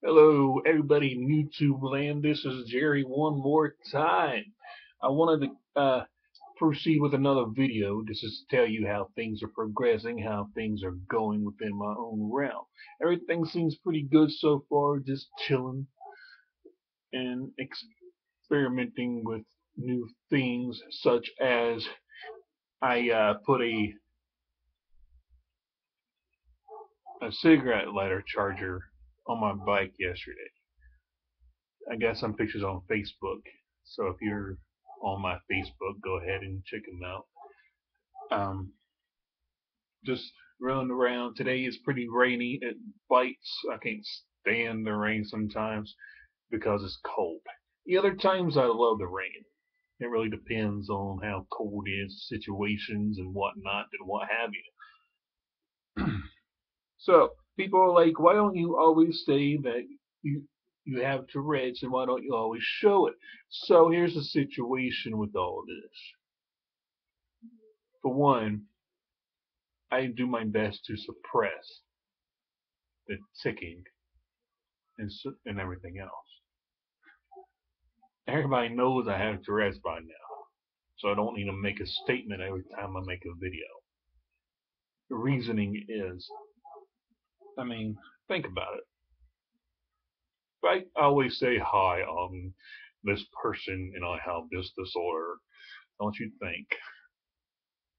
Hello, everybody in YouTube land. This is Jerry one more time. I wanted to proceed with another video. This is to tell you how things are progressing, how things are going within my own realm. Everything seems pretty good so far, just chilling and experimenting with new things, such as I put a cigarette lighter charger on my bike yesterday. I got some pictures on Facebook. So if you're on my Facebook, go ahead and check them out. Um, just running around. Today is pretty rainy. It bites. I can't stand the rain sometimes because it's cold. The other times I love the rain. It really depends on how cold it is, situations and whatnot and what have you. So people are like, why don't you always say that you you have Tourette's and why don't you always show it? So here's the situation with all this. For one, I do my best to suppress the ticking and everything else. Everybody knows I have Tourette's by now, so I don't need to make a statement every time I make a video. The reasoning is, I mean, think about it. If I always say hi, this person and I have this disorder, don't you think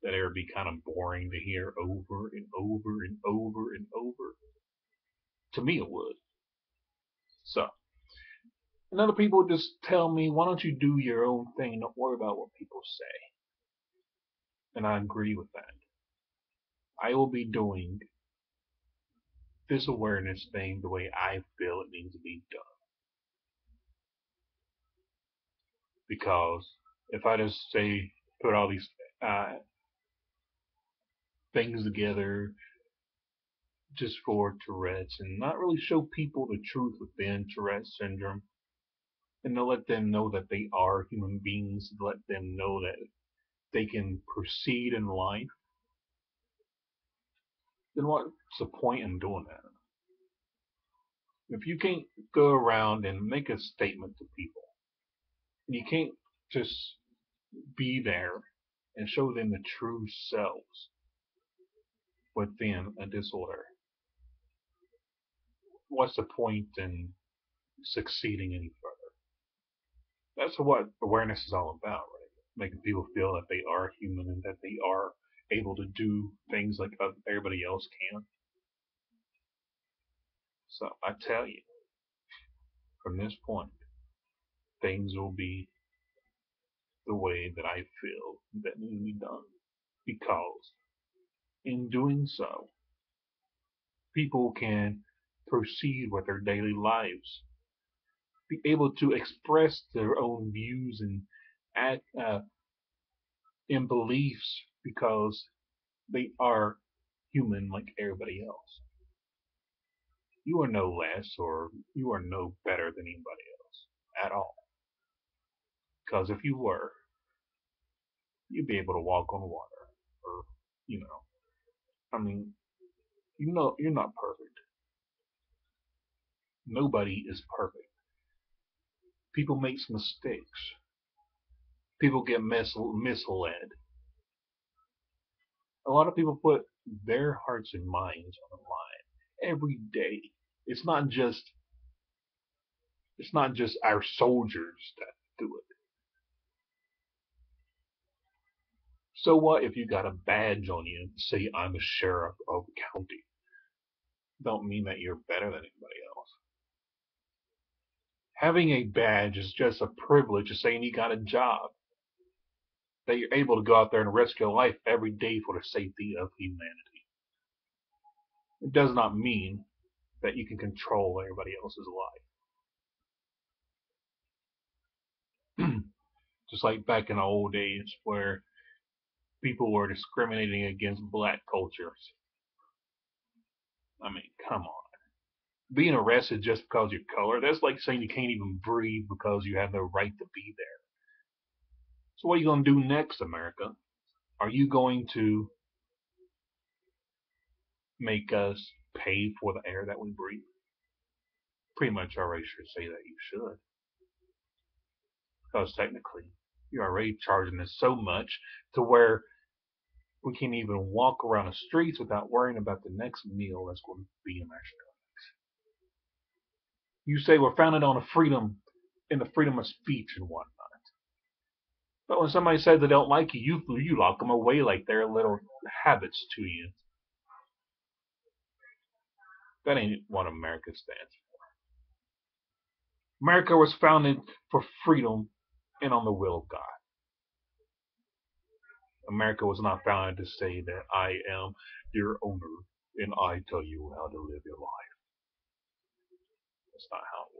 that it would be kind of boring to hear over and over and over and over? To me, it would. So, and other people just tell me, why don't you do your own thing? Don't worry about what people say. And I agree with that. I will be doing this awareness thing the way I feel it needs to be done. Because if I just say, put all these uh, things together just for Tourette's and not really show people the truth within Tourette's syndrome, and to let them know that they are human beings, to let them know that they can proceed in life, then what's the point in doing that? If you can't go around and make a statement to people, you can't just be there and show them the true selves within a disorder. What's the point in succeeding any further? That's what awareness is all about, right? Making people feel that they are human and that they are able to do things like everybody else can. So I tell you, from this point, things will be the way that I feel that need to be done. Because in doing so, people can proceed with their daily lives, be able to express their own views and act in beliefs because they are human like everybody else. You are no less or you are no better than anybody else at all. Because if you were, you'd be able to walk on water, or you know, I mean, you're not perfect. Nobody is perfect. People make mistakes. People get misled. A lot of people put their hearts and minds on the line every day. It's not just it's not just our soldiers that do it. So what if you got a badge on you and say I'm a sheriff of the county? Don't mean that you're better than anybody else. Having a badge is just a privilege of saying you got a job, that you're able to go out there and risk your life every day for the safety of humanity. It does not mean that you can control everybody else's life. Just like back in the old days where people were discriminating against black cultures. I mean, come on. Being arrested just because of your color, that's like saying you can't even breathe because you have no right to be there. So what are you going to do next, America? Are you going to make us pay for the air that we breathe? pretty much already should say that you should. Because technically, you're already charging us so much to where we can't even walk around the streets without worrying about the next meal that's going to be in our stomach. You say we're founded on a freedom in the freedom of speech and whatnot. But when somebody says they don't like you lock them away like they're little habits to you. That ain't what America stands for. America was founded for freedom and on the will of God. America was not founded to say that I am your owner and I tell you how to live your life. That's not how it